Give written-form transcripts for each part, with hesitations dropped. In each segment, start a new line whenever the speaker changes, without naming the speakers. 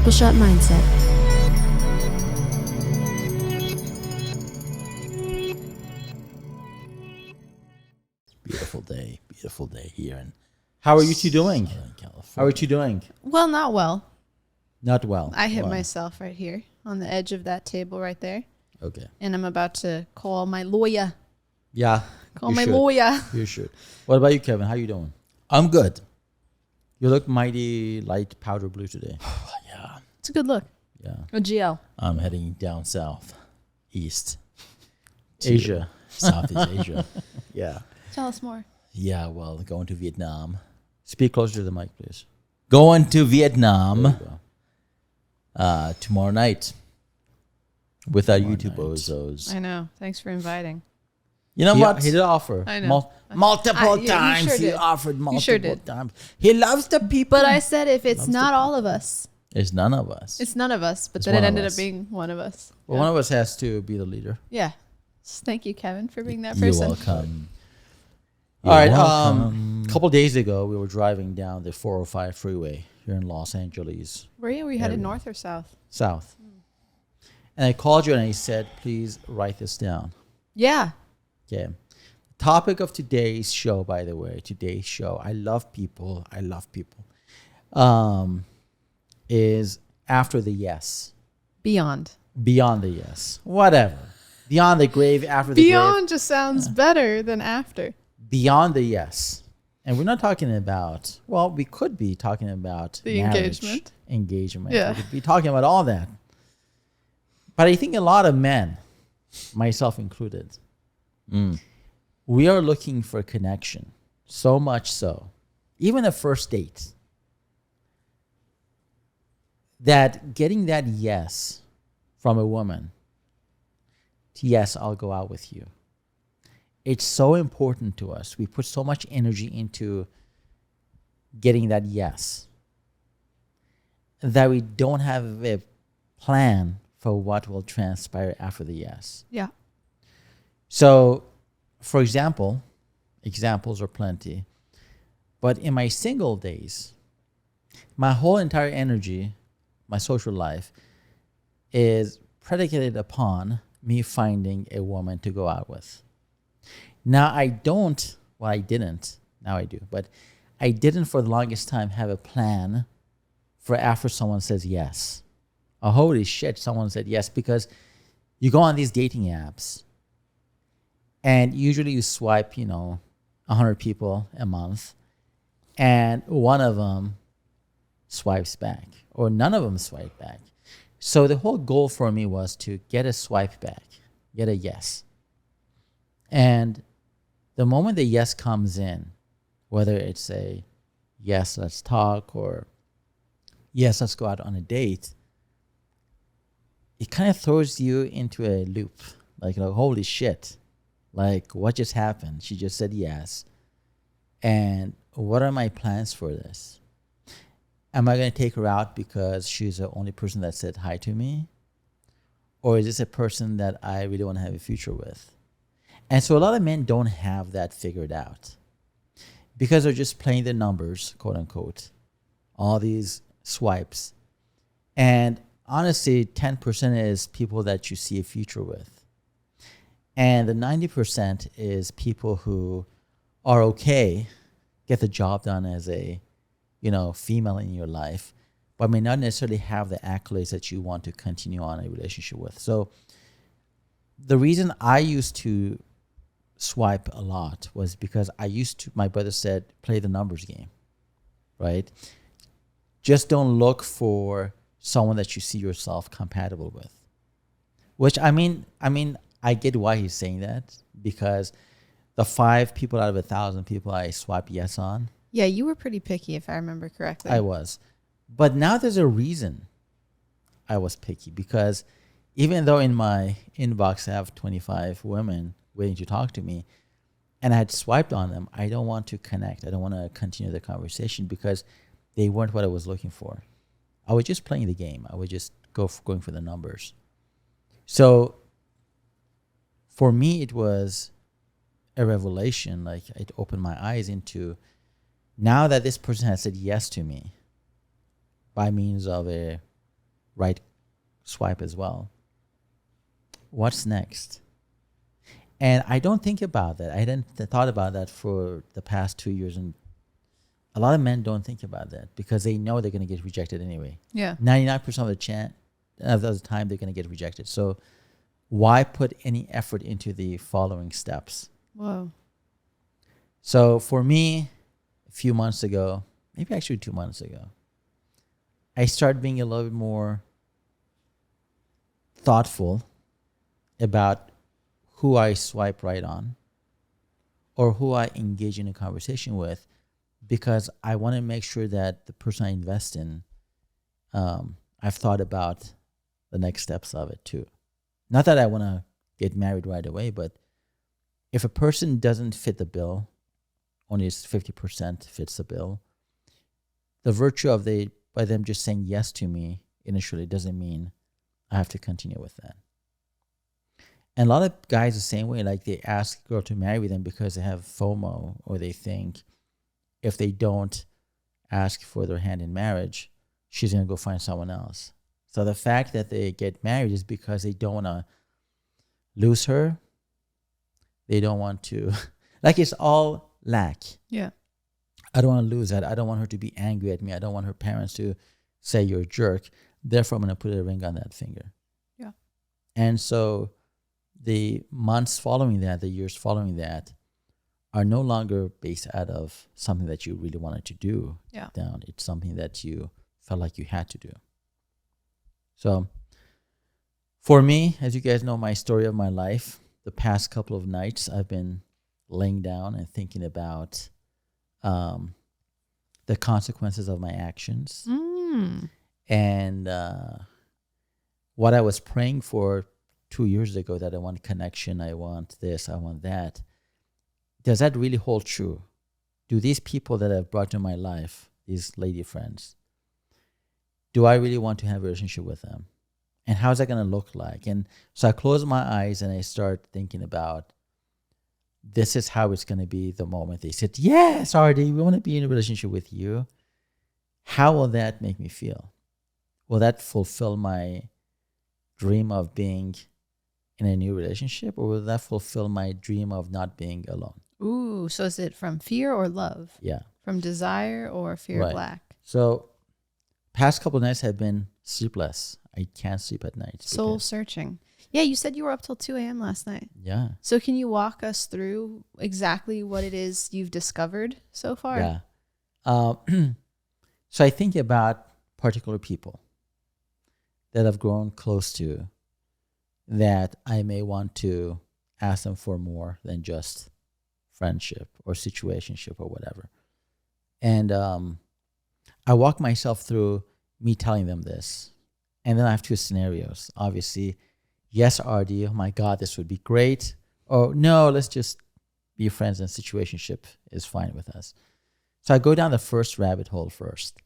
Triple Shot Mindset.
Beautiful day here in
How are you two doing?
Southern California.
How are you two doing?
Well, not well.
Not well.
I hit
Why?
myself right here on the edge of that table right there.
Okay.
And I'm about to call my lawyer.
Yeah.
Call
you
my
should.
lawyer.
You should. What about you, Kevin? How you doing?
I'm good.
You look mighty light powder blue today.
Yeah.
It's a good look.
Yeah.
A GL.
I'm heading down south, east,
Asia.
Southeast Asia.
Yeah.
Tell us more.
Yeah, well, going to Vietnam.
Speak closer to the mic, please.
Going to
There
Vietnam
you go.
tomorrow night with our
Tomorrow
YouTube
night.
bozos.
I know. Thanks for inviting.
You know what?
He did offer.
I know.
Multiple
you
times.
sure
He
did.
offered multiple
sure did.
times. He loves the people.
But I said if it's
Loves
not
the
all of us,
It's none of us.
it's none of us. But
It's
then it
one of
ended
us.
up being one of us.
Well, one of us has to be the leader.
Yeah. So thank you, Kevin, for being that
You're
person.
welcome.
All right.
You're welcome.
A couple days ago, we were driving down the 405 freeway here in Los Angeles,
Were you headed
Area.
north or south?
south. And I called you and I said, please write this down.
Yeah.
Okay. Topic of today's show, by the way, I love people, is after the yes,
Beyond.
beyond the yes, whatever. Beyond the grave, after the grave.
Beyond just sounds better than after.
Beyond the yes. And we're not talking about, well, we could be talking about
The
marriage,
engagement.
engagement.
Yeah.
We could be talking about all that. But I think a lot of men, myself included, we are looking for connection. So much so, even a first date, that getting that yes from a woman, yes, I'll go out with you. It's so important to us. We put so much energy into getting that yes that we don't have a plan for what will transpire after the yes.
Yeah.
So, for example, examples are plenty, but in my single days, my whole entire energy, my social life, is predicated upon me finding a woman to go out with. Now I didn't, now I do, but I didn't for the longest time have a plan for after someone says yes. Oh, holy shit, someone said yes, because you go on these dating apps and usually you swipe, 100 people a month and one of them swipes back or none of them swipe back. So the whole goal for me was to get a swipe back, get a yes. And the moment the yes comes in, whether it's a yes, let's talk, or yes, let's go out on a date, it kind of throws you into a loop. Like, holy shit. Like, what just happened? She just said yes. And what are my plans for this? Am I going to take her out because she's the only person that said hi to me? Or is this a person that I really want to have a future with? And so a lot of men don't have that figured out because they're just playing the numbers, quote unquote, all these swipes. And honestly, 10% is people that you see a future with. And the 90% is people who are okay, get the job done as a, female in your life, but may not necessarily have the accolades that you want to continue on a relationship with. So the reason I used to swipe a lot was because my brother said, play the numbers game, right? Just don't look for someone that you see yourself compatible with. Which I mean, I get why he's saying that, because the 5 people out of 1,000 people I swiped yes on,
Yeah, you were pretty picky if I remember correctly.
I was. But now there's a reason I was picky, because even though in my inbox I have 25 women waiting to talk to me and I had swiped on them, I don't want to connect. I don't want to continue the conversation because they weren't what I was looking for. I was just playing the game. I was just going for the numbers. So for me, it was a revelation. Like, it opened my eyes into, now that this person has said yes to me by means of a right swipe as well. What's next? And I don't think about that. I didn't thought about that for the past 2 years, and a lot of men don't think about that because they know they're going to get rejected anyway.
Yeah.
99% of the chance of the time they're going to get rejected. So why put any effort into the following steps?
Whoa.
So for me, a few months ago, maybe actually 2 months ago, I started being a little bit more thoughtful about who I swipe right on or who I engage in a conversation with, because I want to make sure that the person I invest in, I've thought about the next steps of it too. Not that I want to get married right away, but if a person doesn't fit the bill, only 50% fits the bill, the virtue of by them just saying yes to me initially doesn't mean I have to continue with that. And a lot of guys the same way, like they ask a girl to marry them because they have FOMO, or they think if they don't ask for their hand in marriage, she's going to go find someone else. So the fact that they get married is because they don't want to lose her. They don't want to, like, it's all lack.
Yeah.
I don't want to lose that. I don't want her to be angry at me. I don't want her parents to say you're a jerk. Therefore, I'm going to put a ring on that finger.
Yeah.
And so the months following that, the years following that, are no longer based out of something that you really wanted to do.
Yeah.
Down. It's something that you felt like you had to do. So for me, as you guys know, my story of my life, the past couple of nights, I've been laying down and thinking about the consequences of my actions. And what I was praying for 2 years ago, that I want connection, I want this, I want that. Does that really hold true? Do these people that I've brought to my life, these lady friends, do I really want to have a relationship with them? And how's that going to look like? And so I close my eyes and I start thinking about, this is how it's going to be the moment they said, yes, Ardy, we want to be in a relationship with you. How will that make me feel? Will that fulfill my dream of being in a new relationship, or will that fulfill my dream of not being alone?
Ooh, so is it from fear or love?
Yeah.
From desire or fear
Right.
of lack?
So past couple of nights have been sleepless. I can't sleep at night.
Soul searching. Yeah, you said you were up till 2 a.m. last night.
Yeah.
So can you walk us through exactly what it is you've discovered so far?
Yeah. So I think about particular people that I've grown close to, that I may want to ask them for more than just friendship or situationship or whatever. And I walk myself through me telling them this. And then I have two scenarios. Obviously, yes, RD, oh my God, this would be great. Or no, let's just be friends, and situationship is fine with us. So I go down the first rabbit hole first.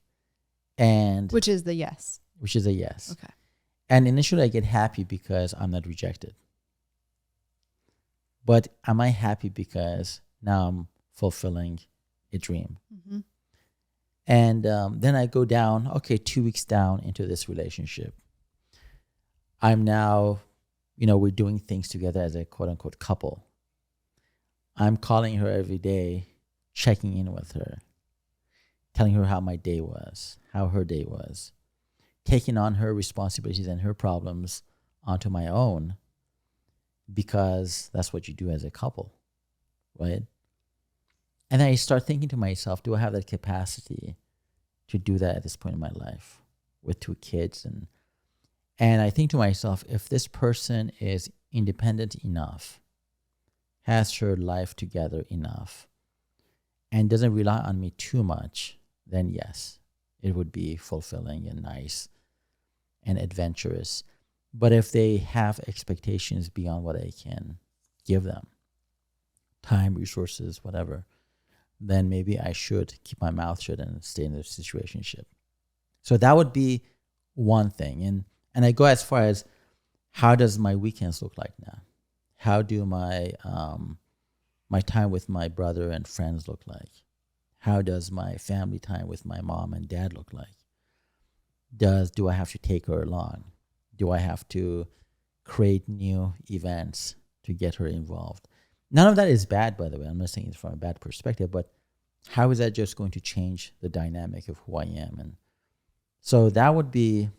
And
Which is the yes.
which is a yes.
Okay.
And initially I get happy because I'm not rejected. But am I happy because now I'm fulfilling a dream?
Mm-hmm.
And then I go down, okay, 2 weeks down into this relationship. I'm now, we're doing things together as a quote unquote couple. I'm calling her every day, checking in with her, telling her how my day was, how her day was, taking on her responsibilities and her problems onto my own, because that's what you do as a couple, right? And then I start thinking to myself, do I have that capacity to do that at this point in my life with 2 kids? And I think to myself, if this person is independent enough, has her life together enough, and doesn't rely on me too much, then yes, it would be fulfilling and nice and adventurous. But if they have expectations beyond what I can give them, time, resources, whatever, then maybe I should keep my mouth shut and stay in the situationship. So that would be one thing. And I go as far as, how does my weekends look like now? How do my my time with my brother and friends look like? How does my family time with my mom and dad look like? do I have to take her along? Do I have to create new events to get her involved? None of that is bad, by the way. I'm not saying it from a bad perspective, but how is that just going to change the dynamic of who I am? And so that would be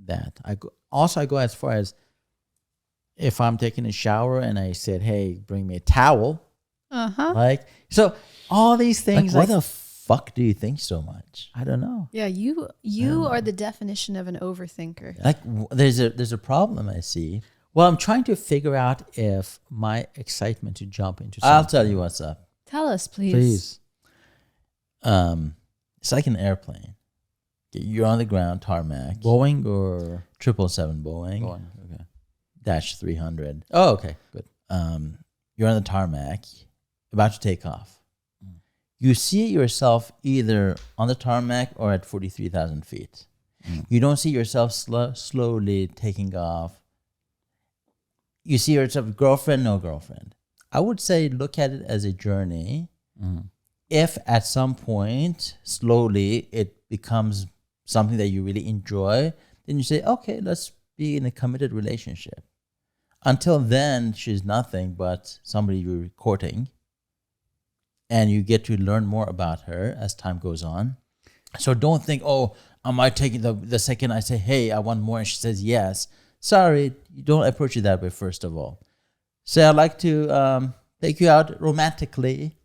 that. I go as far as if I'm taking a shower and I said, "Hey, bring me a towel." Like, so all these things.
Like, why the fuck do you think so much?
I don't know.
Yeah, you are the definition of an overthinker.
Like, there's a problem I see.
Well, I'm trying to figure out if my excitement to jump into something.
I'll tell you what's up.
Tell us, please.
Please.
It's like an airplane. You're on the ground, tarmac.
Boeing or
777 Boeing.
Boeing? Okay.
Dash 300.
Oh, okay. Good.
You're on the tarmac, about to take off. You see yourself either on the tarmac or at 43,000 feet. You don't see yourself slowly taking off. You see yourself girlfriend, no girlfriend. I would say look at it as a journey. If at some point, slowly, it becomes something that you really enjoy, then you say, okay, let's be in a committed relationship. Until then, she's nothing but somebody you're courting. And you get to learn more about her as time goes on. So don't think, oh, am I taking the second I say, hey, I want more, and she says yes. Sorry, you don't approach it that way, first of all. Say, I'd like to take you out romantically.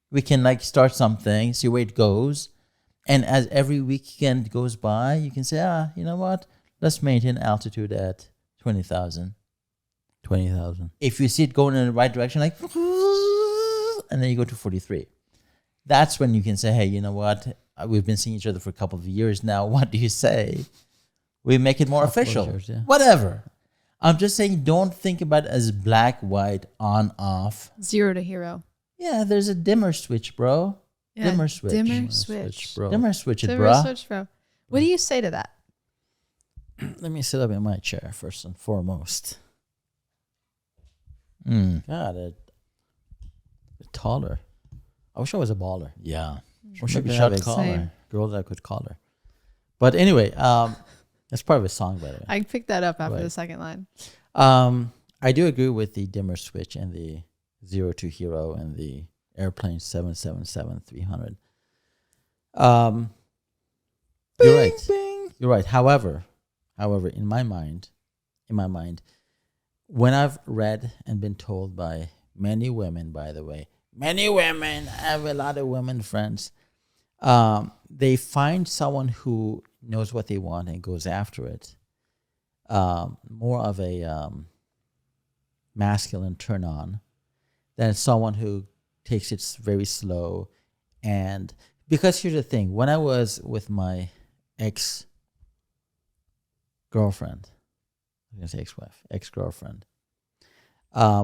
We can like start something, see where it goes. And as every weekend goes by, you can say, you know what? Let's maintain altitude at 20,000.
20,000.
If you see it going in the right direction, like, and then you go to 43. That's when you can say, hey, you know what? We've been seeing each other for a couple of years now. What do you say? We make it more official.
Years, yeah.
Whatever. I'm just saying, don't think about it as black, white, on, off.
0 to hero.
Yeah, there's a dimmer switch, bro.
Yeah,
Dimmer switch.
Dimmer switch.
bro.
Dimmer switch it,
Dimmer
bro.
switch, bro. What do you say to that?
Let me sit up in my chair first and foremost. God, a bit taller. I wish I was a baller.
Yeah.
Wish I
Maybe
could
shot
have a
caller.
girl that I could call her. But anyway, that's part of a song, by the way.
I picked that up after
Right.
the second line.
I do agree with the dimmer switch and the 0 to hero and the airplane 777-300. You're right.
Bing.
You're right. However, in my mind, when I've read and been told by many women, by the way, many women, I have a lot of women friends, they find someone who knows what they want and goes after it. More of a masculine turn on than someone who takes it very slow. And because here's the thing, when I was with my ex-girlfriend, I'm going to say ex-wife, ex-girlfriend,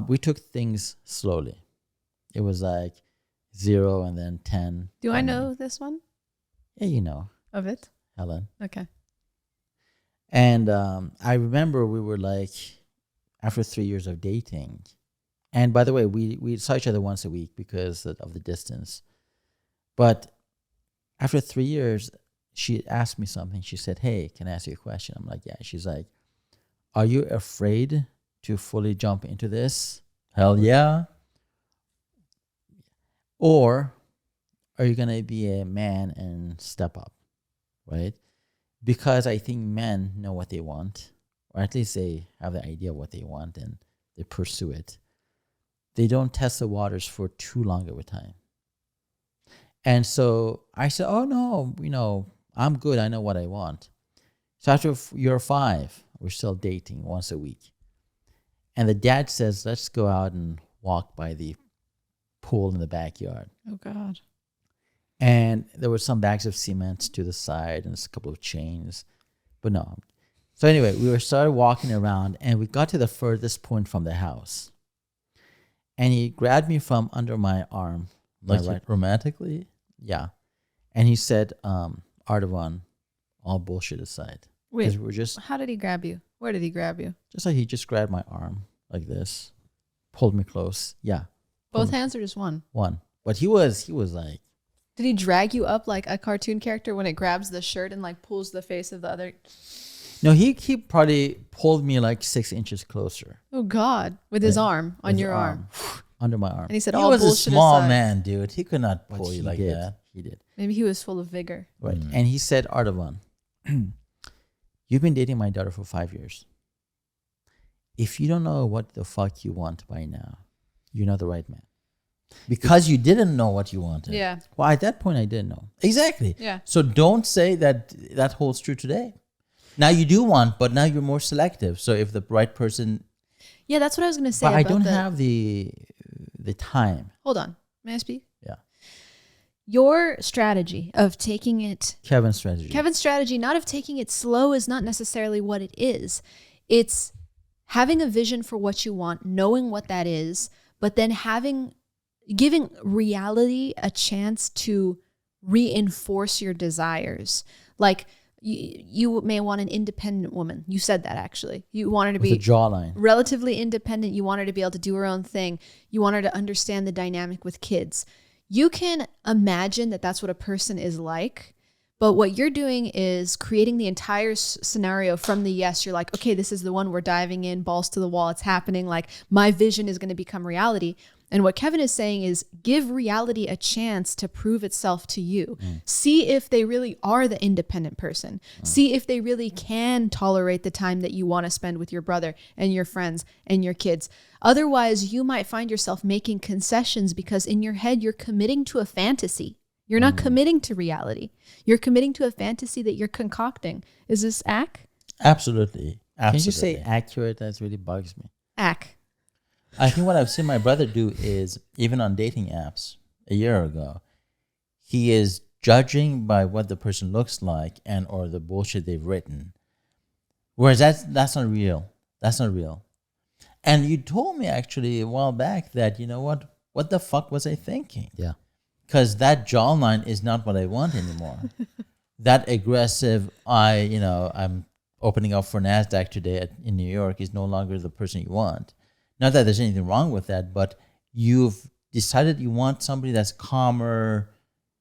we took things slowly. It was like 0 and then 10.
Do I know this one
Yeah, you know,
of it?
Helen.
Okay.
And I remember we were like, after 3 years of dating, and by the way, we saw each other once a week because of the distance. But after 3 years, she asked me something. She said, hey, can I ask you a question? I'm like, yeah. She's like, are you afraid to fully jump into this?
Hell yeah.
Or are you going to be a man and step up, right? Because I think men know what they want, or at least they have the idea of what they want and they pursue it. They don't test the waters for too long of a time. And so I said, oh, no, I'm good. I know what I want. So after year 5, we're still dating once a week. And the dad says, let's go out and walk by the pool in the backyard.
Oh, God.
And there were some bags of cement to the side and a couple of chains. But no. So anyway, we started walking around and we got to the furthest point from the house. And he grabbed me from under my arm.
Like romantically?
Yeah. And he said, Ardavan, all bullshit aside.
Wait,
'Cause we're just
how did he grab you? Where did he grab you?
like he just grabbed my arm like this, pulled me close. Yeah.
Both hands or just one?
One. But he was like
Did he drag you up like a cartoon character when it grabs the shirt and like pulls the face of the other?
No, he probably pulled me like 6 inches closer.
Oh God, with his arm on
His
your arm.
under my arm.
And he said,
He
"All
was a
bullshit
small
aside."
man, dude. He could not
But
pull
he
you like
did.
that.
He did.
Maybe he was full of vigor.
Right. And he said, Ardavan, you've been dating my daughter for 5 years. If you don't know what the fuck you want by now, you're not the right man.
Because you didn't know what you wanted.
Yeah.
Well, at that point, I didn't know.
Exactly.
Yeah.
So don't say that that holds true today. Now you do want, but now you're more selective. So if the right person,
Yeah, that's what I was gonna say.
But I
about
don't
the-
have the time.
Hold on. May I speak?
Yeah.
Your strategy of taking it,
Kevin's strategy.
Kevin's strategy, not of taking it slow, is not necessarily what it is. It's having a vision for what you want, knowing what that is, but then giving reality a chance to reinforce your desires. Like you may want an independent woman. You said that actually. You want her to
With
be
a jawline.
relatively independent. You want her to be able to do her own thing. You want her to understand the dynamic with kids. You can imagine that that's what a person is like, but what you're doing is creating the entire scenario from the yes. You're like, okay, this is the one we're diving in, balls to the wall. It's happening. Like my vision is going to become reality. And what Kevin is saying is give reality a chance to prove itself to you. See if they really are the independent person. See if they really can tolerate the time that you want to spend with your brother and your friends and your kids. Otherwise, you might find yourself making concessions because in your head, you're committing to a fantasy. You're not committing to reality. You're committing to a fantasy that you're concocting. Is this ack?
absolutely.
Can you say accurate? That really bugs me.
Ack.
I think what I've seen my brother do is, even on dating apps a year ago, he is judging by what the person looks like and or the bullshit they've written. Whereas that's not real. That's not real. And you told me actually a while back that, you know what the fuck was I thinking?
Yeah.
Because that jawline is not what I want anymore. That aggressive, I'm opening up for NASDAQ today in New York is no longer the person you want. Not that there's anything wrong with that, but you've decided you want somebody that's calmer,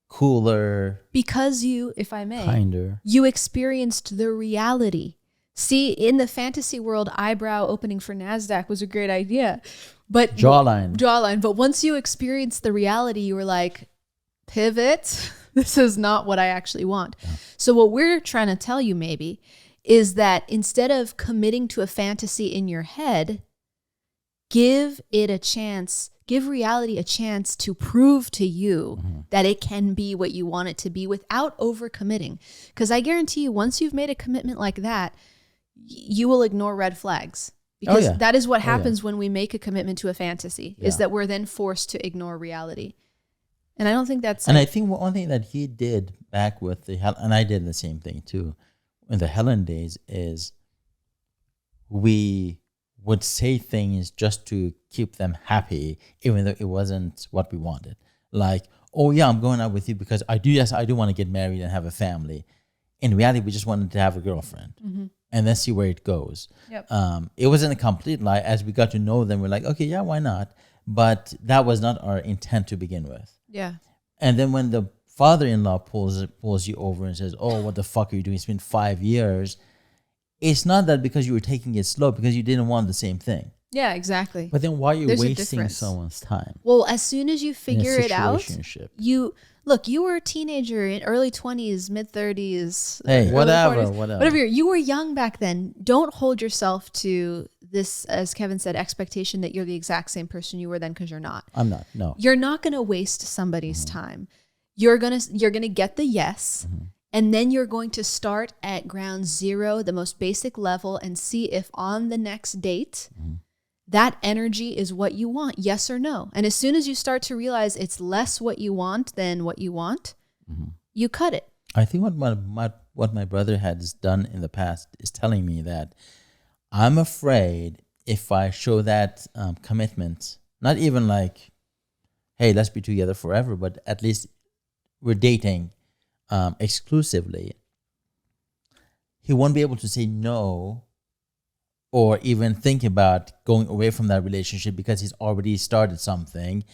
cooler.
Because you, if I may,
Kinder.
you experienced the reality. See, in the fantasy world, eyebrow opening for NASDAQ was a great idea. But
Jawline.
But once you experienced the reality, you were like, pivot. This is not what I actually want. Yeah. So what we're trying to tell you maybe is that instead of committing to a fantasy in your head, give it a chance, give reality a chance to prove to you that it can be what you want it to be without overcommitting. Because I guarantee you, once you've made a commitment like that, you will ignore red flags. Because that is what happens when we make a commitment to a fantasy, is that we're then forced to ignore reality. And I don't think that's...
And I think one thing that he did back with and I did the same thing too, in the Helen days, is we would say things just to keep them happy, even though it wasn't what we wanted. Like, oh yeah, I'm going out with you because I do want to get married and have a family. In reality, we just wanted to have a girlfriend and then see where it goes.
Yep.
It wasn't a complete lie. As we got to know them, we're like, okay, yeah, why not? But that was not our intent to begin with.
Yeah.
And then when the father-in-law pulls you over and says, oh, what the fuck are you doing? It's been 5 years. It's not that because you were taking it slow, because you didn't want the same thing.
Yeah, exactly.
But then why are you
There's a
wasting
difference.
someone's time?
Well, as soon as you figure it out,
situationship?
you were a teenager in early 20s, mid 30s.
Hey,
whatever.
You were young back then. Don't hold yourself to this, as Kevin said, expectation that you're the exact same person you were then, because you're not.
I'm not. No.
You're not going to waste somebody's time. You're going to get the yes. And then you're going to start at ground zero, the most basic level, and see if on the next date, that energy is what you want, yes or no. And as soon as you start to realize it's less what you want than what you want, you cut it.
I think what my brother has done in the past is telling me that I'm afraid if I show that commitment, not even like, hey, let's be together forever, but at least we're dating exclusively, he won't be able to say no or even think about going away from that relationship because he's already started something.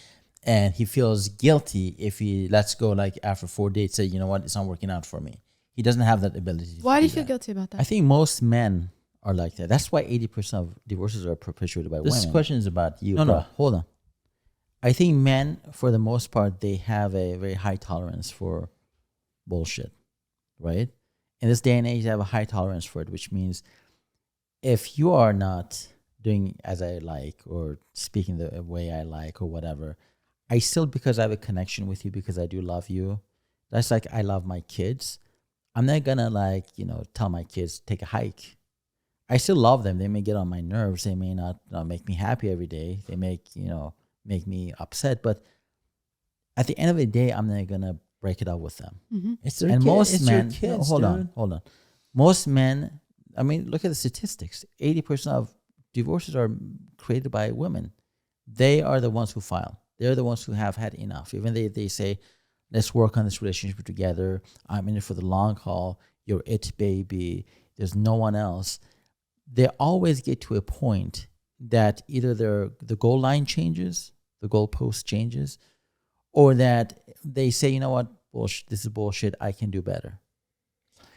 and he feels guilty if he lets go like after 4 dates, say, you know what, it's not working out for me. He doesn't have that ability.
Why do you
that.
feel guilty about that?
I think most men are like that. That's why 80% of divorces are perpetuated by
This
women.
question is about you,
No,
bro.
no, hold on. I think men, for the most part, they have a very high tolerance for bullshit, right? In this day and age, they have a high tolerance for it, which means if you are not doing as I like or speaking the way I like or whatever, I still, because I have a connection with you, because I do love you, that's like I love my kids. I'm not gonna like, tell my kids, take a hike. I still love them. They may get on my nerves. They may not make me happy every day. They make me upset. But at the end of the day, I'm not gonna break it up with them.
Mm-hmm.
It's their
And most
it's your
men,
kids,
hold
dude.
on. Most men, I mean, look at the statistics. 80% of divorces are created by women. They are the ones who file. They're the ones who have had enough. Even they say, let's work on this relationship together. I'm in it for the long haul. You're it, baby. There's no one else. They always get to a point that either the goal line changes, the goalpost changes, or that they say, you know what, bullshit, this is bullshit. I can do better.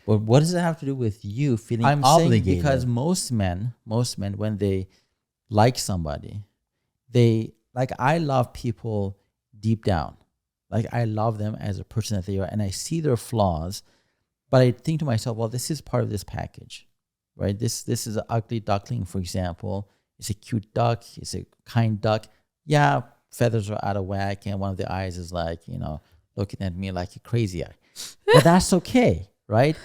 But what does it have to do with you feeling
I'm
obligated?
saying because most men, when they like somebody, they like, I love people deep down. Like, I love them as a person that they are, and I see their flaws, but I think to myself, well, this is part of this package, right? This is an ugly duckling, for example. It's a cute duck. It's a kind duck. Yeah, feathers are out of whack, and one of the eyes is like, looking at me like a crazy eye. But that's okay, right?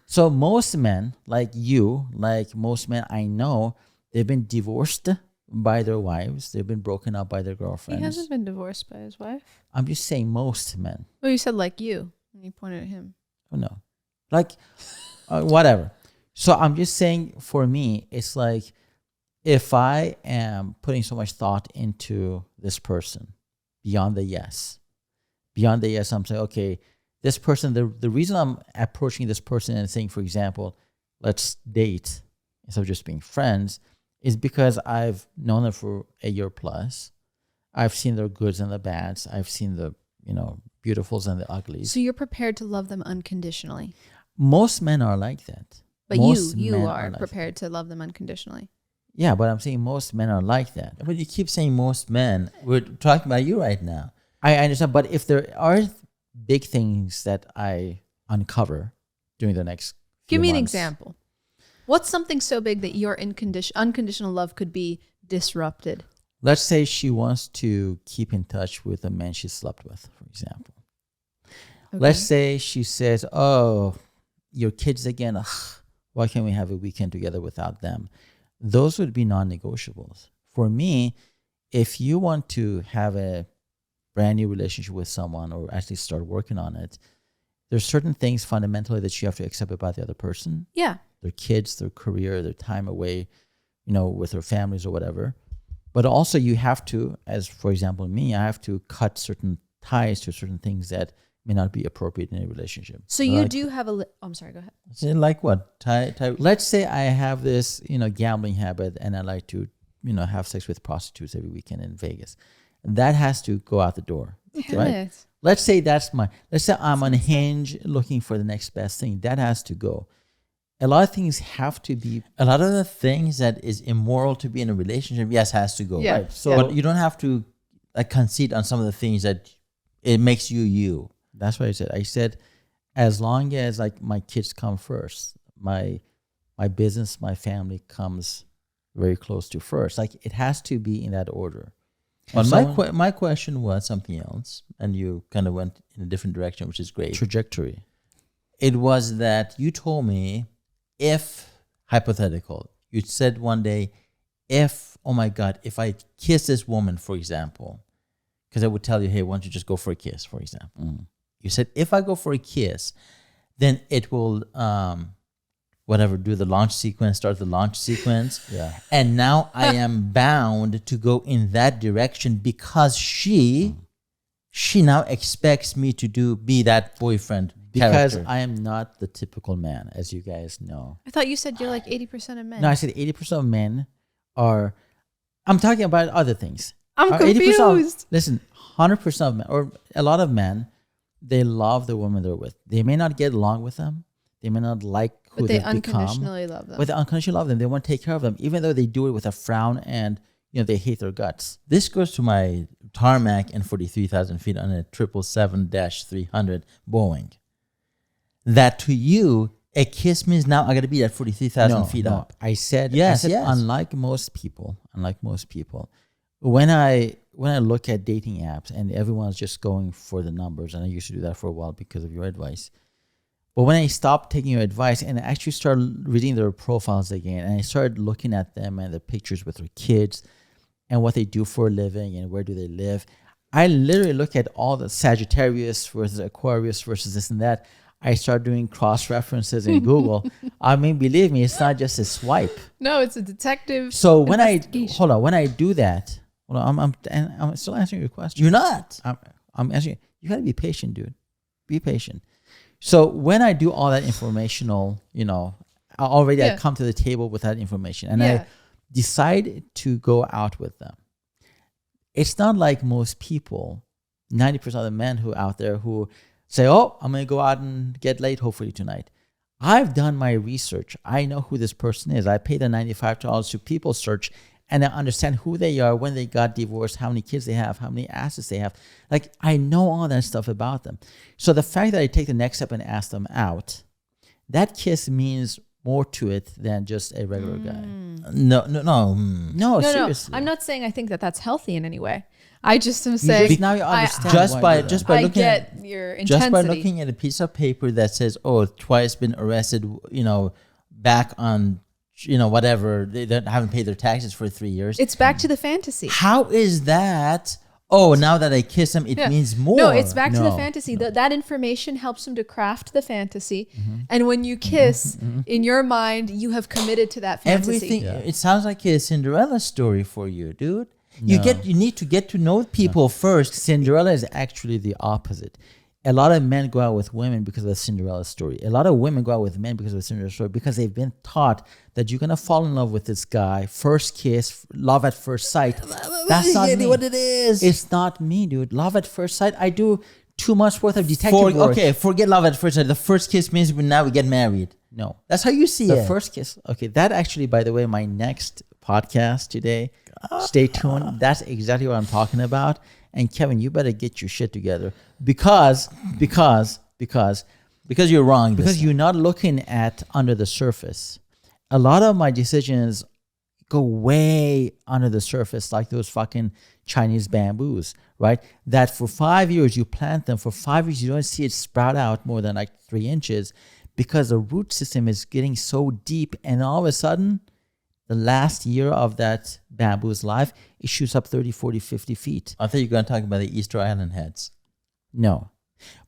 So most men, like you, like most men I know, they've been divorced by their wives. They've been broken up by their girlfriends.
He hasn't been divorced by his wife.
I'm just saying most men.
Well, you said like you, and you pointed at him.
Oh, no. Like, whatever. So I'm just saying, for me, it's like, if I am putting so much thought into this person, beyond the yes, I'm saying, okay, this person, the reason I'm approaching this person and saying, for example, let's date instead of just being friends, is because I've known them for a year plus. I've seen their goods and the bads. I've seen the, beautifuls and the uglies.
So you're prepared to love them unconditionally.
Most men are like that.
But
Most
you
men
are
like
prepared to love them unconditionally.
Yeah, but I'm saying most men are like that.
But you keep saying most men. We're talking about you right now.
I understand, but if there are big things that I uncover during the next few
Give me an
months,
example. What's something so big that your unconditional love could be disrupted?
let's say she wants to keep in touch with a man she slept with, for example.
Okay.
Let's say she says, oh, your kids again, ugh, why can't we have a weekend together without them? Those would be non-negotiables. For me, if you want to have a brand new relationship with someone or actually start working on it, there's certain things fundamentally that you have to accept about the other person.
Yeah.
Their kids, their career, their time away, with their families or whatever. But also you have to, as for example me, I have to cut certain ties to certain things that may not be appropriate in a relationship.
So you do have a... I'm sorry, go ahead.
So like what?
Let's say I have this, gambling habit and I like to, have sex with prostitutes every weekend in Vegas. That has to go out the door, right?
Yes.
Let's say let's say I'm on Hinge looking for the next best thing. That has to go. A lot of things have to be.
A lot of the things that is immoral to be in a relationship, yes, has to go.
Yeah.
Right. So, but you don't have to concede on some of the things that it makes you.
That's what I said. I said, as long as my kids come first, my business, my family comes very close to first. It has to be in that order.
But my question was something else, and you kind of went in a different direction, which is great.
Trajectory.
It was that you told me, if hypothetical, you said one day, oh my God, if I kiss this woman, for example, because I would tell you, hey, why don't you just go for a kiss, for example.
Mm.
You said, if I go for a kiss, then it will, do the launch sequence, start the launch sequence.
Yeah.
And now I am bound to go in that direction because she now expects me to be that boyfriend
Because
character.
I am not the typical man, as you guys know.
I thought you said you're like 80% of men.
No, I said 80% of men are, I'm talking about other things.
I'm
80%
confused.
listen, 100% of men, or a lot of men, they love the woman they're with. They may not get along with them. They may not like who
But they
they've become.
unconditionally love them.
But they unconditionally love them. They want to take care of them, even though they do it with a frown and they hate their guts.
This goes to my tarmac and 43,000 feet on a 777-300 Boeing. That to you, a kiss means now I got to be at 43,000 feet up.
I said,
Yes.
unlike most people, when I look at dating apps and everyone's just going for the numbers, and I used to do that for a while because of your advice. But when I stopped taking your advice and I actually started reading their profiles again, and I started looking at them and the pictures with their kids and what they do for a living and where do they live, I literally look at all the Sagittarius versus Aquarius versus this and that. I start doing cross references in Google. I mean, believe me, it's not just a swipe.
No, it's a detective.
So when I do that, I'm still answering your question.
You're not.
I'm answering. You got to be patient, dude. Be patient. So when I do all that informational, I come to the table with that information, and I decide to go out with them. It's not like most people, 90% of the men who out there who say, oh, I'm going to go out and get laid hopefully tonight. I've done my research. I know who this person is. I paid the $95 to people search, and I understand who they are, when they got divorced, how many kids they have, how many assets they have. Like, I know all that stuff about them. So the fact that I take the next step and ask them out, that kiss means more to it than just a regular guy.
No,
seriously.
I'm not saying I think that that's healthy in any way. I just am saying
now you understand
just by
I
looking
get
at
your intensity.
just by looking at a piece of paper that says, "Oh, twice been arrested," back on, whatever, they haven't paid their taxes for 3 years.
It's back to the fantasy.
How is that? Oh, now that I kiss him, it means more.
No, it's back to the fantasy. That information helps him to craft the fantasy. And when you kiss, in your mind, you have committed to that fantasy.
Everything. It sounds like a Cinderella story for you, dude. You need to get to know people first.
Cinderella is actually the opposite. A lot of men go out with women because of the Cinderella story. A lot of women go out with men because of the Cinderella story, because they've been taught that you're going to fall in love with this guy. First kiss, love at first sight. That's not me.
What it is.
It's not me, dude. Love at first sight. I do too much worth of detective work.
Okay, forget love at first sight. The first kiss means now we get married.
No.
That's how you see
The
it.
first kiss. Okay, that actually, by the way, my next podcast today, stay tuned. That's exactly what I'm talking about. And Kevin, you better get your shit together because
you're wrong.
Because you're not looking at under the surface. A lot of my decisions go way under the surface, like those fucking Chinese bamboos, right? That for 5 years you plant them. For 5 years you don't see it sprout out more than like 3 inches, because the root system is getting so deep, and all of a sudden, the last year of that bamboo's life, it shoots up 30, 40, 50 feet.
I thought you were going to talk about the Easter Island heads.
No.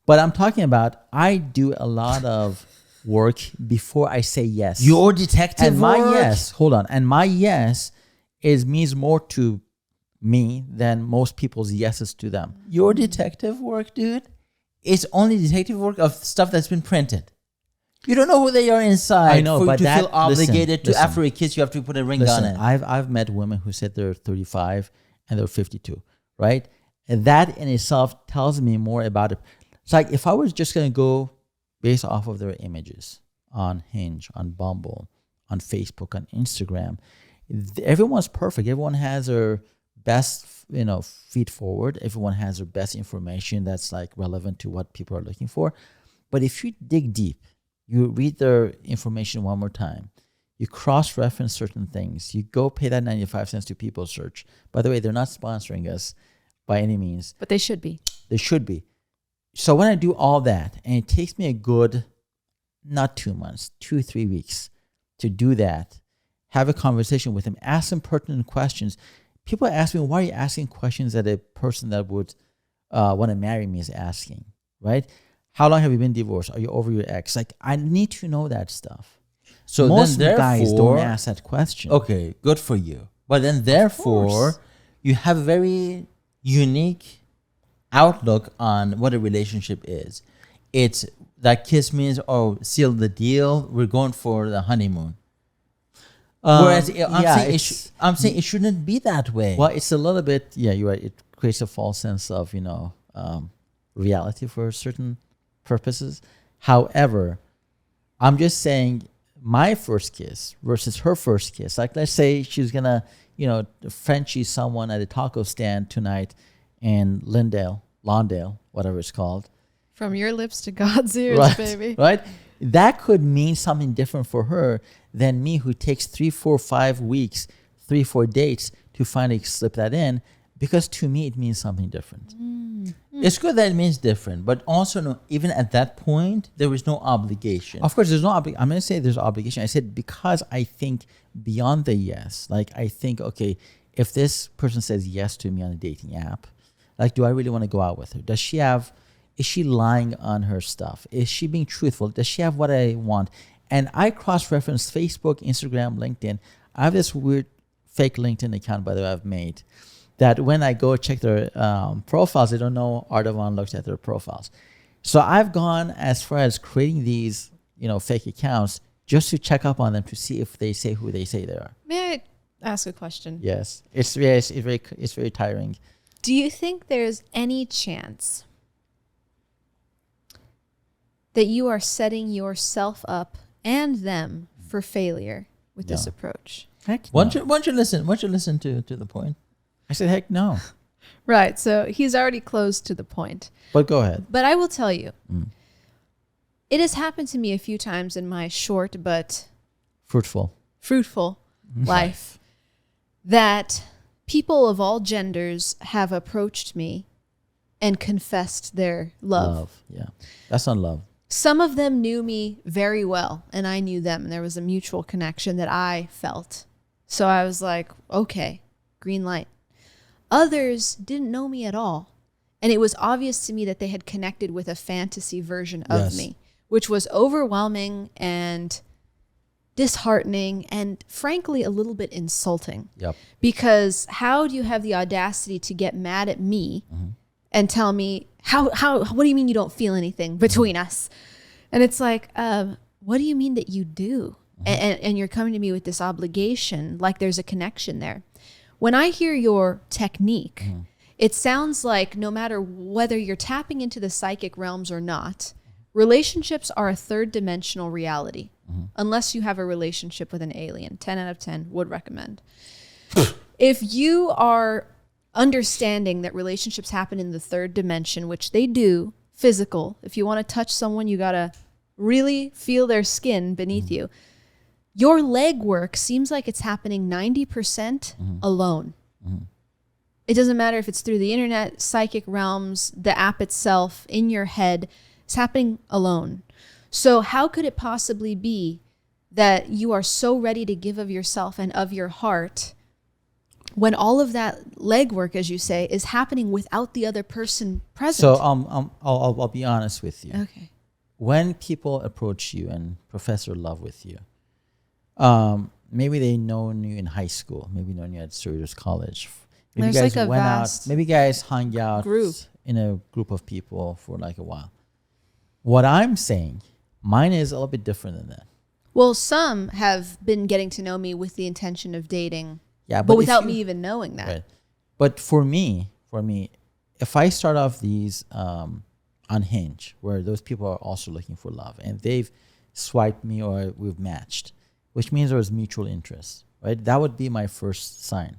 But I'm talking about, I do a lot of work before I say yes.
Your detective
and my
work?
yes, hold on. And my yes means more to me than most people's yeses to them.
Your detective work, dude, is only detective work of stuff that's been printed. You don't know who they are inside.
I know,
for
but
you to feel
that-
obligated
listen,
after a kiss, you have to put a ring on it.
I've met women who said they're 35 and they're 52, right? And that in itself tells me more about it. It's like if I was just going to go based off of their images on Hinge, on Bumble, on Facebook, on Instagram, everyone's perfect. Everyone has their best, feet forward. Everyone has their best information that's like relevant to what people are looking for. But if you dig deep, you read their information one more time, you cross-reference certain things, you go pay that 95 cents to People Search. By the way, they're not sponsoring us by any means.
But they should be.
They should be. So when I do all that, and it takes me a good, not 2 months, 2-3 weeks to do that, have a conversation with them, ask them pertinent questions. People ask me, why are you asking questions that a person that would want to marry me is asking, right? How long have you been divorced? Are you over your ex? Like, I need to know that stuff.
So
most
then
guys
therefore,
don't ask that question.
Okay, good for you. But then therefore, you have a very unique outlook on what a relationship is. It's that kiss means, oh, seal the deal. We're going for the honeymoon. Whereas
it's,
I'm saying it shouldn't be that way.
well, it's a little bit, yeah, you're right. It creates a false sense of, reality for certain purposes. However, I'm just saying my first kiss versus her first kiss. Like, let's say she's going to, Frenchie someone at a taco stand tonight in Lawndale, whatever it's called.
From your lips to God's ears,
Right,
baby.
right? That could mean something different for her than me, who takes 3, 4, 5 weeks, 3, 4 dates to finally slip that in, because to me it means something different.
It's good that it means different, but also no, even at that point, there was no obligation.
Of course, there's no obligation. I'm going to say there's obligation. I said because I think beyond the yes, like I think, okay, if this person says yes to me on a dating app, like, do I really want to go out with her? Is she lying on her stuff? Is she being truthful? Does she have what I want? And I cross-reference Facebook, Instagram, LinkedIn. I have this weird fake LinkedIn account, by the way, I've made, that when I go check their profiles, they don't know Ardavan looks at their profiles. So I've gone as far as creating these, fake accounts just to check up on them to see if they say who they say they are.
May I ask a question?
Yes, it's very tiring.
Do you think there's any chance that you are setting yourself up and them for failure with this approach?
Heck,
Why
no.
don't you listen to the point?
I said, heck no.
Right. So he's already closed to the point.
But go ahead.
But I will tell you, it has happened to me a few times in my short but
Fruitful
life that people of all genders have approached me and confessed their love.
Yeah. That's not love.
Some of them knew me very well, and I knew them, and there was a mutual connection that I felt. So I was like, okay, green light. Others didn't know me at all, and it was obvious to me that they had connected with a fantasy version of me, which was overwhelming and disheartening and frankly a little bit insulting.
Yep.
Because how do you have the audacity to get mad at me and tell me what do you mean you don't feel anything between us? And it's like, what do you mean that you do? And you're coming to me with this obligation, like there's a connection there. When I hear your technique, it sounds like no matter whether you're tapping into the psychic realms or not, relationships are a third dimensional reality, unless you have a relationship with an alien. 10 out of 10 would recommend. If you are understanding that relationships happen in the third dimension, which they do, physical. If you want to touch someone, you got to really feel their skin beneath you. Your legwork seems like it's happening 90% alone. It doesn't matter if it's through the internet, psychic realms, the app itself, in your head. It's happening alone. So how could it possibly be that you are so ready to give of yourself and of your heart when all of that legwork, as you say, is happening without the other person present?
So I'll be honest with you.
Okay.
When people approach you and profess their love with you, maybe they known you in high school, maybe known you at Cerritos College. Maybe
There's
you guys
like a
went
vast
out. Maybe you guys hung out
group.
in a group of people for like a while. What I'm saying, mine is a little bit different than that.
Well, some have been getting to know me with the intention of dating,
Yeah,
but
if
without
you-
me even knowing that.
Right. But for me, if I start off these unhinged, where those people are also looking for love, and they've swiped me or we've matched, which means there was mutual interest, right? That would be my first sign.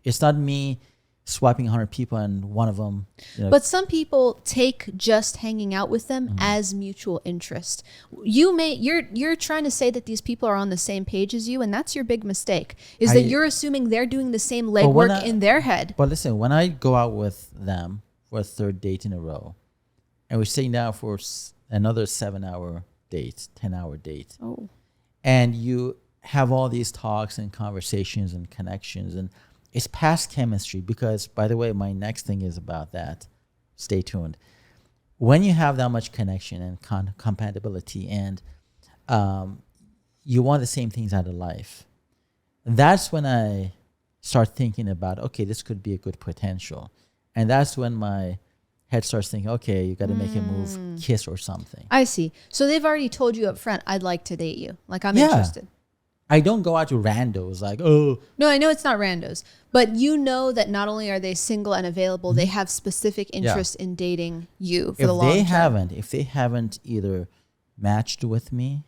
It's not me swiping 100 people and one of them.
But some people take just hanging out with them as mutual interest. You're trying to say that these people are on the same page as you, and that's your big mistake. Is that you're assuming they're doing the same legwork in their head.
But listen, when I go out with them for a third date in a row, and we're sitting down for another 7-hour date, 10-hour date, and you have all these talks and conversations and connections, and it's past chemistry, because, by the way, my next thing is about that. Stay tuned. When you have that much connection and compatibility, and you want the same things out of life, that's when I start thinking about, okay, this could be a good potential. And that's when my head starts thinking, okay, you got to make a move, kiss or something.
I see. So they've already told you up front, I'd like to date you. Like, I'm interested.
I don't go out to randos like, oh,
No, I know it's not randos, but you know that not only are they single and available, they have specific interest in dating you for the long term.
if they haven't either matched with me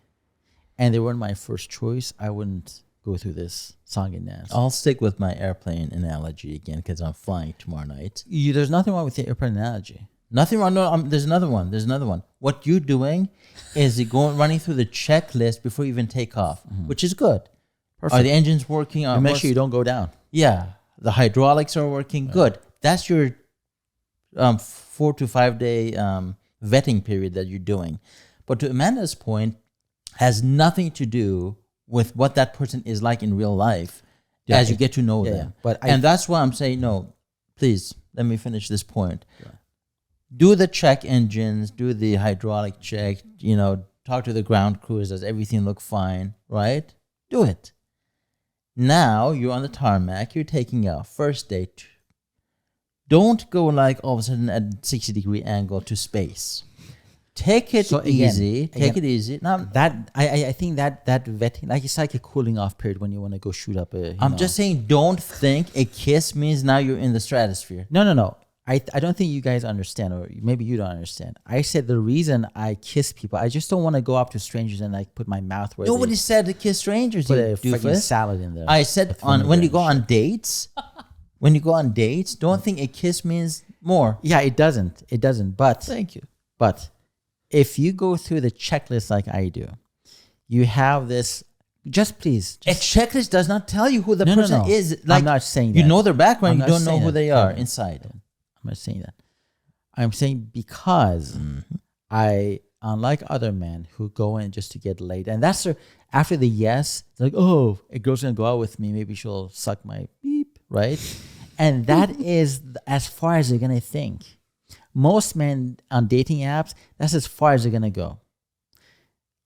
and they weren't my first choice, I wouldn't go through this song and dance.
I'll stick with my airplane analogy again because I'm flying tomorrow night.
There's nothing wrong with the airplane analogy.
Nothing wrong. No, there's another one. What you're doing is running through the checklist before you even take off, which is good.
Perfect.
Are the engines working?
You make sure you don't go down.
Yeah, the hydraulics are working. Good. That's your 4 to 5 day vetting period that you're doing. But to Amanda's point, has nothing to do with what that person is like in real life as you get to know them. And that's why I'm saying, no, please, let me finish this point. Yeah. Do the check engines, do the hydraulic check, talk to the ground crews. Does everything look fine, right? Do it. Now you're on the tarmac, you're taking a first date. Don't go like all of a sudden at 60-degree angle to space. Take it easy. Take it easy. Now
I think that vetting, like it's like a cooling off period when you want to go shoot up a.
I'm just saying, don't think a kiss means now you're in the stratosphere.
No. I don't think you guys understand, or maybe you don't understand. I said the reason I kiss people, I just don't want to go up to strangers and like put my mouth where.
Nobody said to kiss strangers.
Put a fucking salad in there.
I said when you go on dates. When you go on dates, don't think a kiss means more.
Yeah, it doesn't. But
thank you.
But if you go through the checklist like I do, you have this. Just please.
A checklist does not tell you who the person is. Like,
I'm not saying that.
You know their background. You don't know who they are inside.
I'm not saying that. I'm saying because I, unlike other men who go in just to get laid, and that's after the yes, like, oh, a girl's gonna go out with me. Maybe she'll suck my beep, right? And that is as far as they're gonna think. Most men on dating apps, that's as far as they're gonna go.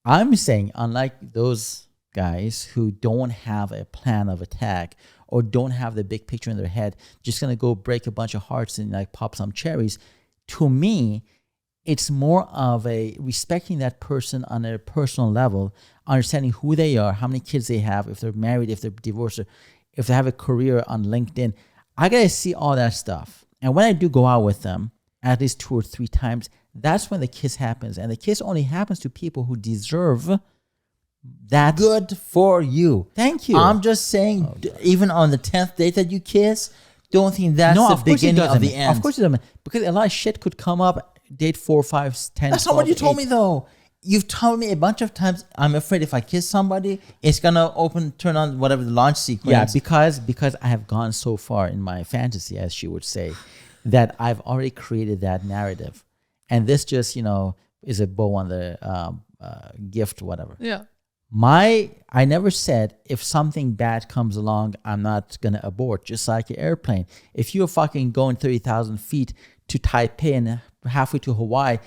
I'm saying, unlike those guys who don't have a plan of attack or don't have the big picture in their head, just gonna go break a bunch of hearts and like pop some cherries. To me, it's more of a respecting that person on a personal level, understanding who they are, how many kids they have, if they're married, if they're divorced, or if they have a career on LinkedIn. I gotta see all that stuff. And when I do go out with them, at least 2 or 3 times, that's when the kiss happens. And the kiss only happens to people who deserve that.
Good for you.
Thank you.
I'm just saying, even on the 10th date that you kiss, don't think that's the beginning of the end.
Of course it doesn't. Because a lot of shit could come up, date 4, 5, 10,
That's
12,
not what you
8.
told me, though. You've told me a bunch of times, I'm afraid if I kiss somebody, it's going to turn on whatever the launch sequence.
Yeah, because I have gone so far in my fantasy, as she would say, that I've already created that narrative. And this just, is a bow on the gift, whatever.
Yeah.
I never said if something bad comes along, I'm not going to abort, just like an airplane. If you're fucking going 30,000 feet to Taipei and halfway to Hawaii,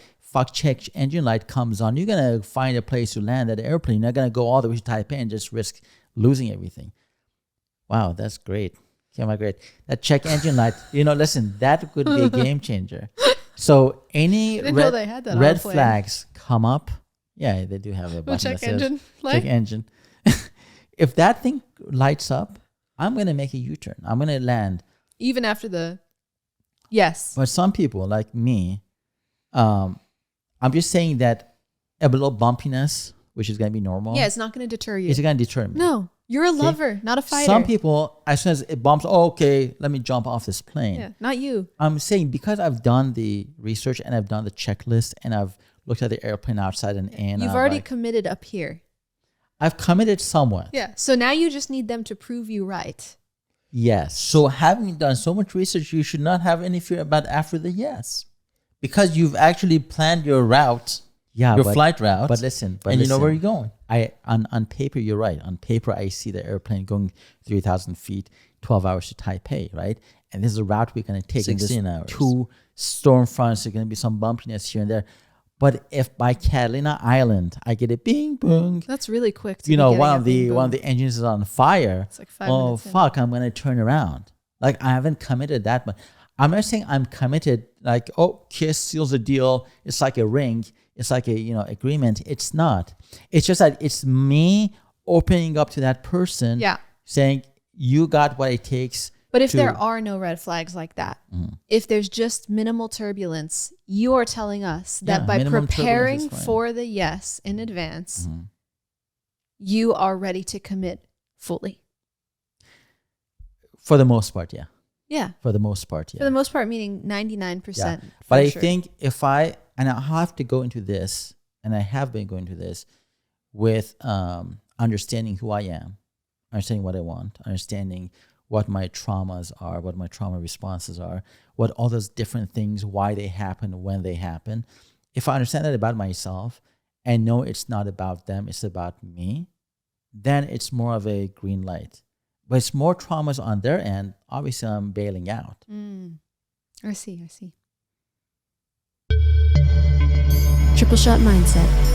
check engine light comes on, you're going to find a place to land that airplane. You're not going to go all the way to Taipei and just risk losing everything. Wow, that's great. Came out great. That check engine light, listen, that could be a game changer. So any red flags come up. Yeah, they do have a button
check
that says
engine light?
check engine. If that thing lights up, I'm going to make a U-turn. I'm going to land.
Even after the yes.
But some people like me, I'm just saying that a little bumpiness, which is going to be normal.
Yeah, it's not going to deter you.
It's going to deter me.
No, you're a lover, not a fighter.
Some people, as soon as it bumps, okay, let me jump off this plane.
Yeah, not you.
I'm saying because I've done the research and I've done the checklist and I've looked at the airplane outside and in.
You've already committed up here.
I've committed somewhat.
Yeah. So now you just need them to prove you right.
Yes.
So having done so much research, you should not have any fear about after the yes. Because you've actually planned your route, your flight route.
But listen.
You know where you're going.
On paper, you're right. On paper, I see the airplane going 3,000 feet, 12 hours to Taipei, right? And this is a route we're going to take.
16 hours.
2 storm fronts, there's going to be some bumpiness here and there. But if by Catalina Island I get a bing boom,
that's really quick.
One of the engines is on fire.
It's like 5 minutes.
Oh fuck! I'm gonna turn around. Like I haven't committed that much. I'm not saying I'm committed. Like kiss seals the deal. It's like a ring. It's like a agreement. It's not. It's just that it's me opening up to that person,
Yeah.
saying, you got what it takes.
But if
to-
there are no red flags like that, if there's just minimal turbulence, you are telling us that
Yeah,
by
minimum
preparing
turbulence is fine.
for the yes in advance, you are ready to commit fully.
For the most part, yeah.
Yeah.
For the most part, yeah.
For the most part, meaning 99%.
But I
sure.
think if I have to go into this, and I have been going to this with understanding who I am, understanding what I want, understanding what my traumas are, what my trauma responses are, what all those different things, why they happen, when they happen. If I understand that about myself and know it's not about them, it's about me, then it's more of a green light. But it's more traumas on their end. Obviously, I'm bailing out.
I see.
Triple Shot Mindset.